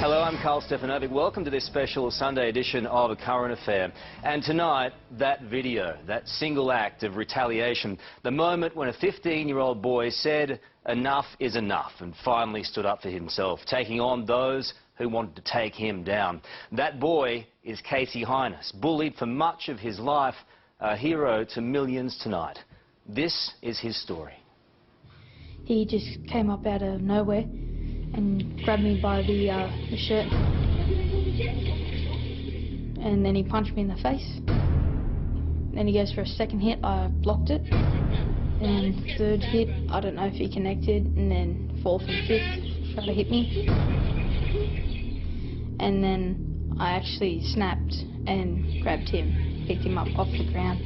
Hello, I'm Carl Stefanovic. Welcome to this special Sunday edition of A Current Affair. And tonight, that video, that single act of retaliation, the moment when a 15-year-old boy said enough is enough and finally stood up for himself, taking on those who wanted to take him down. That boy is Casaey, bullied for much of his life, a hero to millions tonight. This is his story. He just came up out of nowhere and grabbed me by the shirt, and then he punched me in the face. Then he goes for a second hit, I blocked it, and third hit, I don't know if he connected, and then fourth and fifth tried to hit me, and then I actually snapped and grabbed him, picked him up off the ground,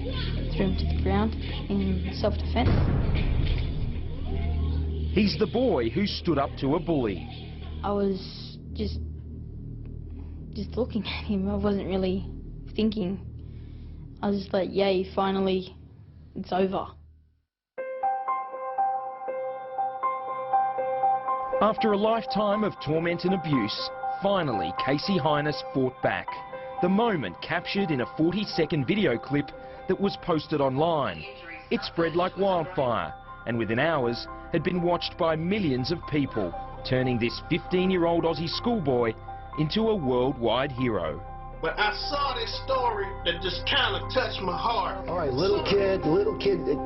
threw him to the ground in self-defense. He's the boy who stood up to a bully. I was just looking at him. I wasn't really thinking. I was just like, yay, finally, it's over. After a lifetime of torment and abuse, finally Casaey fought back. The moment captured in a 40-second video clip that was posted online. It spread like wildfire, and within hours had been watched by millions of people, turning this 15-year-old Aussie schoolboy into a worldwide hero. But I saw this story that just kind of touched my heart. All right, little kid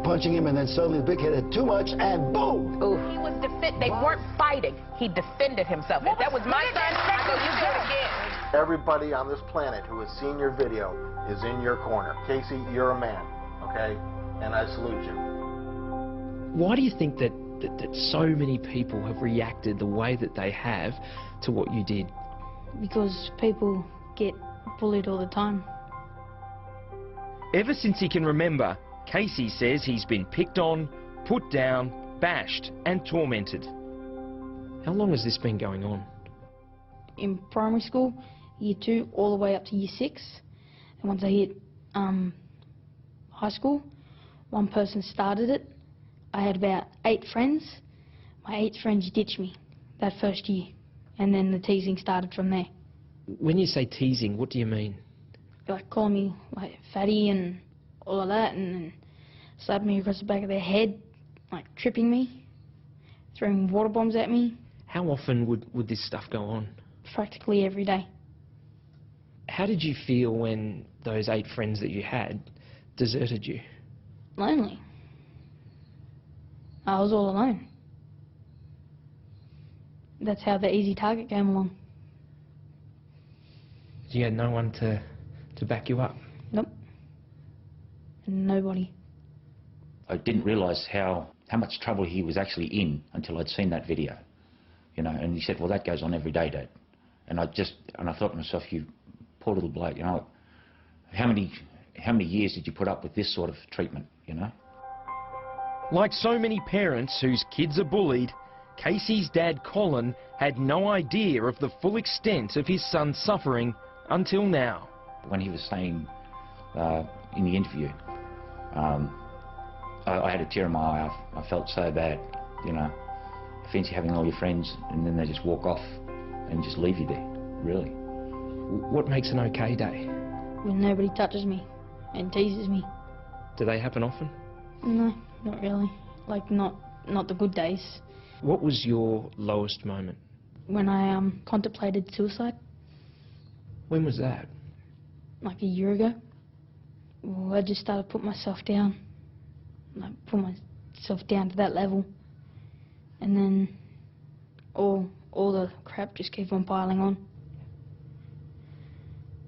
punching him, and then suddenly the big kid had too much, and boom! Ooh. He was they weren't fighting. He defended himself. If that was my son, I go, you do it again. Everybody on this planet who has seen your video is in your corner. Casaey, you're a man, okay? And I salute you. Why do you think that so many people have reacted the way that they have to what you did? Because people get bullied all the time. Ever since he can remember, Casaey says he's been picked on, put down, bashed and tormented. How long has this been going on? In primary school, year 2 all the way up to year 6. And once I hit high school, one person started it. I had about 8 friends. My 8th friend ditched me that first year, and then the teasing started from there. When you say teasing, what do you mean? Like calling me like fatty and all of that, and then slapping me across the back of their head, like tripping me, throwing water bombs at me. How often would this stuff go on? Practically every day. How did you feel when those 8 friends that you had deserted you? Lonely. I was all alone. That's how the easy target came along. You had no one to back you up? Nope. Nobody. I didn't realise how much trouble he was actually in until I'd seen that video. You know, and he said, well, that goes on every day, Dad. And I thought to myself, you poor little bloke, you know, how many years did you put up with this sort of treatment, you know? Like so many parents whose kids are bullied, Casaey's dad, Colin, had no idea of the full extent of his son's suffering until now. When he was saying in the interview, I had a tear in my eye. I felt so bad, you know. Fancy having all your friends and then they just walk off and just leave you there, really. What makes an okay day? When nobody touches me and teases me. Do they happen often? No, not really. Like, not the good days. What was your lowest moment? When I contemplated suicide. When was that? Like a year ago. Well, I just started putting myself down. Like, put myself down to that level. And then all the crap just kept on piling on.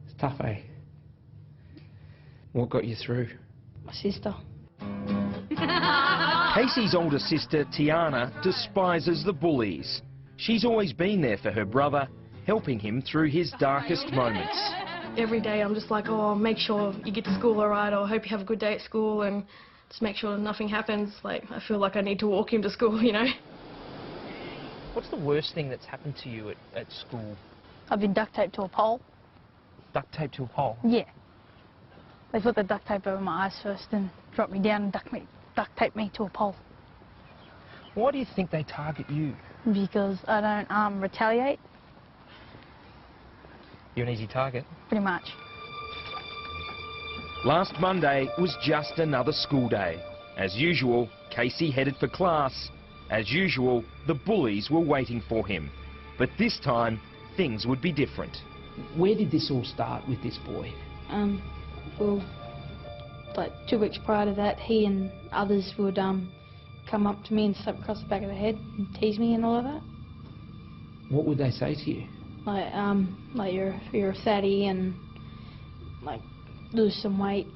It's tough, eh? What got you through? My sister. Casaey's older sister, Tiana, despises the bullies. She's always been there for her brother, helping him through his darkest moments. Every day I'm just like, oh, make sure you get to school all right, or hope you have a good day at school, and just make sure nothing happens. Like, I feel like I need to walk him to school, you know. What's the worst thing that's happened to you at school? I've been duct taped to a pole. Duct taped to a pole? Yeah. They put the duct tape over my eyes first and dropped me down and duct taped me to a pole. Why do you think they target you? Because I don't retaliate. You're an easy target. Pretty much. Last Monday was just another school day. As usual, Casaey headed for class. As usual, the bullies were waiting for him. But this time, things would be different. Where did this all start with this boy? Well, like 2 weeks prior to that, he and others would come up to me and slap across the back of the head and tease me and all of that. What would they say to you? Like you're a fatty and like lose some weight.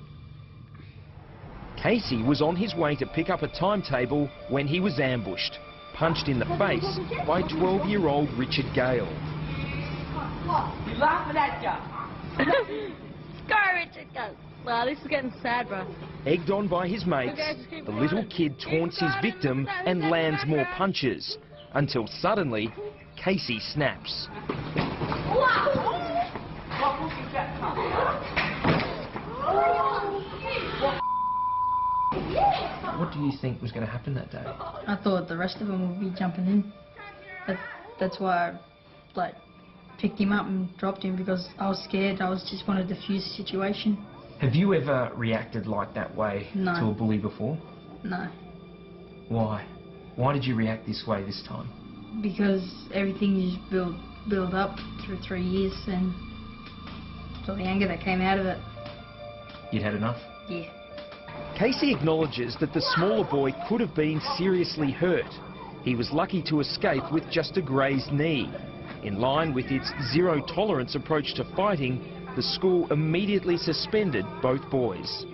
Casaey was on his way to pick up a timetable when he was ambushed, punched in the face by 12-year-old Richard Gale. You laughing at ya? Go, Richard, go. Wow, this is getting sad, bro. Egged on by his mates, the little kid taunts his victim and lands more punches, until suddenly, Casaey snaps. What do you think was going to happen that day? I thought the rest of them would be jumping in. That's why I picked him up and dropped him, because I was scared. I just wanted to defuse the situation. Have you ever reacted like that way No. to a bully before? No. Why? Why did you react this way this time? Because everything just build up through 3 years, and so the anger that came out of it. You'd had enough? Yeah. Casaey acknowledges that the smaller boy could have been seriously hurt. He was lucky to escape with just a grazed knee. In line with its zero-tolerance approach to fighting, the school immediately suspended both boys.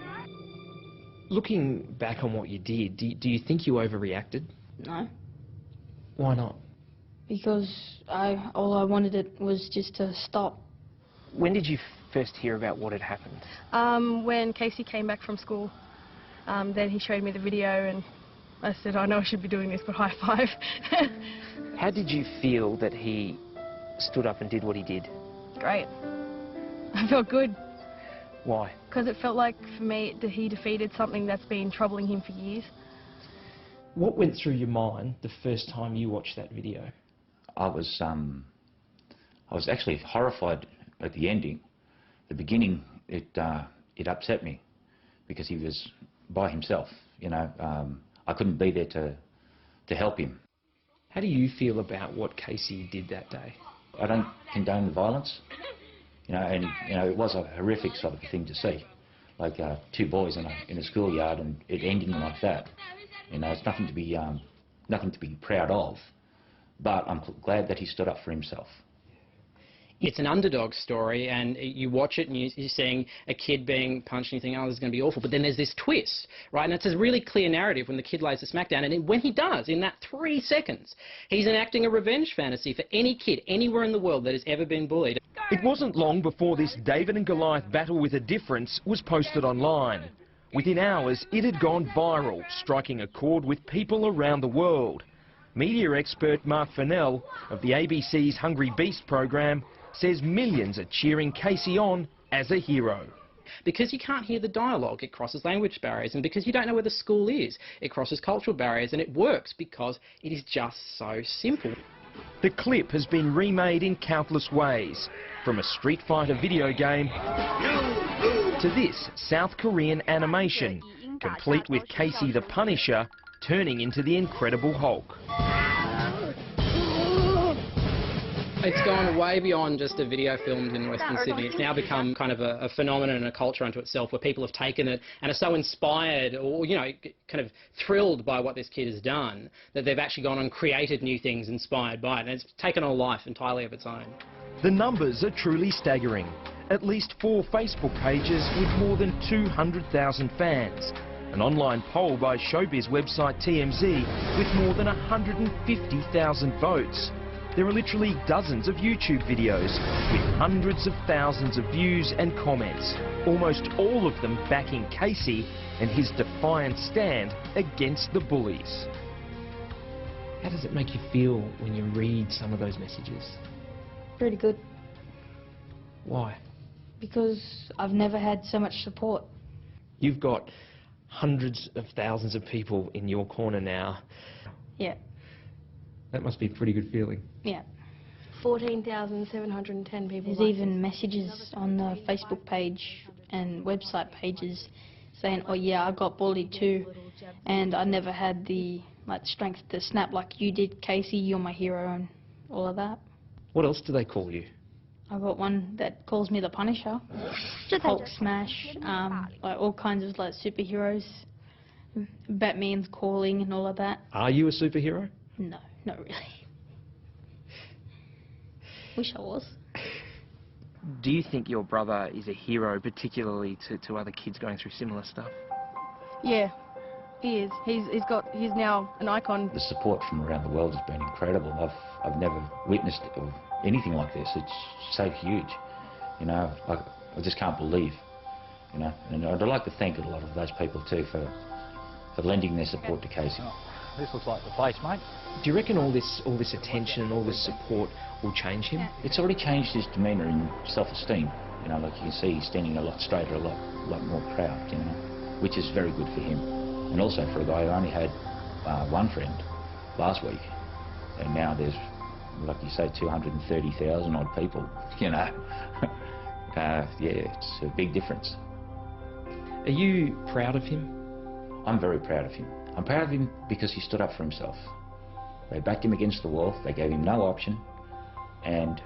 Looking back on what you did, do you think you overreacted? No. Why not? Because all I wanted it was just to stop. When did you first hear about what had happened? When Casaey came back from school, then he showed me the video and I said, I know I should be doing this, but high five. How did you feel that he stood up and did what he did? Great. I felt good. Why? Because it felt like, for me, that he defeated something that's been troubling him for years. What went through your mind the first time you watched that video? I was actually horrified at the ending. The beginning, it upset me because he was by himself. You know, I couldn't be there to help him. How do you feel about what Casaey did that day? I don't condone violence. You know, and you know, it was a horrific sort of thing to see, like 2 boys in a schoolyard and it ending like that. You know, it's nothing to be proud of, but I'm glad that he stood up for himself. It's an underdog story, and you watch it and you're seeing a kid being punched and you think, oh, this is going to be awful. But then there's this twist, right? And it's a really clear narrative when the kid lays the smack down. And when he does, in that 3 seconds, he's enacting a revenge fantasy for any kid anywhere in the world that has ever been bullied. It wasn't long before this David and Goliath battle with a difference was posted online. Within hours, it had gone viral, striking a chord with people around the world. Media expert Mark Fennell of the ABC's Hungry Beast program says millions are cheering Casaey on as a hero. Because you can't hear the dialogue, it crosses language barriers, and because you don't know where the school is, it crosses cultural barriers, and it works because it is just so simple. The clip has been remade in countless ways, from a Street Fighter video game to this South Korean animation, complete with Casaey the Punisher turning into the Incredible Hulk. It's gone way beyond just a video filmed in Western Sydney. It's now become kind of a phenomenon and a culture unto itself, where people have taken it and are so inspired or, you know, kind of thrilled by what this kid has done, that they've actually gone and created new things inspired by it. And it's taken on a life entirely of its own. The numbers are truly staggering. At least 4 Facebook pages with more than 200,000 fans. An online poll by showbiz website TMZ with more than 150,000 votes. There are literally dozens of YouTube videos with hundreds of thousands of views and comments, almost all of them backing Casaey and his defiant stand against the bullies. How does it make you feel when you read some of those messages? Pretty good. Why? Because I've never had so much support. You've got hundreds of thousands of people in your corner now. Yeah. That must be a pretty good feeling. Yeah. 14,710 people. There's even messages on the Facebook page and website pages saying, oh yeah, I got bullied too, and I never had the strength to snap like you did, Casaey, you're my hero, and all of that. What else do they call you? I got one that calls me the Punisher, Hulk Smash, like all kinds of like superheroes, Batman's calling and all of that. Are you a superhero? No, not really. Wish I was. Do you think your brother is a hero, particularly to other kids going through similar stuff? Yeah, he is. He's now an icon. The support from around the world has been incredible. I've never witnessed anything like this. It's so huge, you know. I just can't believe, you know. And I'd like to thank a lot of those people too for lending their support to Casaey. This looks like the place, mate. Do you reckon all this attention and all this support will change him? It's already changed his demeanour and self-esteem. You know, like you can see, he's standing a lot straighter, a lot more proud, you know, which is very good for him. And also for a guy who only had one friend last week, and now there's, like you say, 230,000 odd people, you know. Yeah, it's a big difference. Are you proud of him? I'm very proud of him. I'm proud of him because he stood up for himself. They backed him against the wall, they gave him no option, and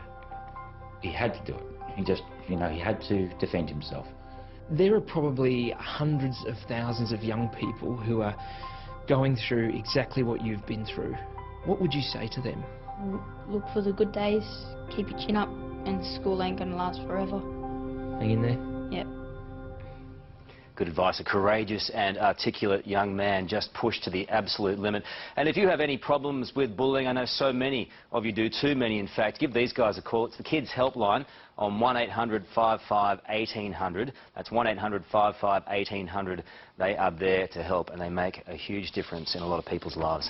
he had to do it. He just, you know, he had to defend himself. There are probably hundreds of thousands of young people who are going through exactly what you've been through. What would you say to them? Look for the good days, keep your chin up, and school ain't gonna last forever. Hang in there? Yep. Good advice. A courageous and articulate young man, just pushed to the absolute limit. And if you have any problems with bullying, I know so many of you do, too many in fact, give these guys a call. It's the Kids Helpline on 1800 55 1800. That's 1800 55 1800. They are there to help, and they make a huge difference in a lot of people's lives.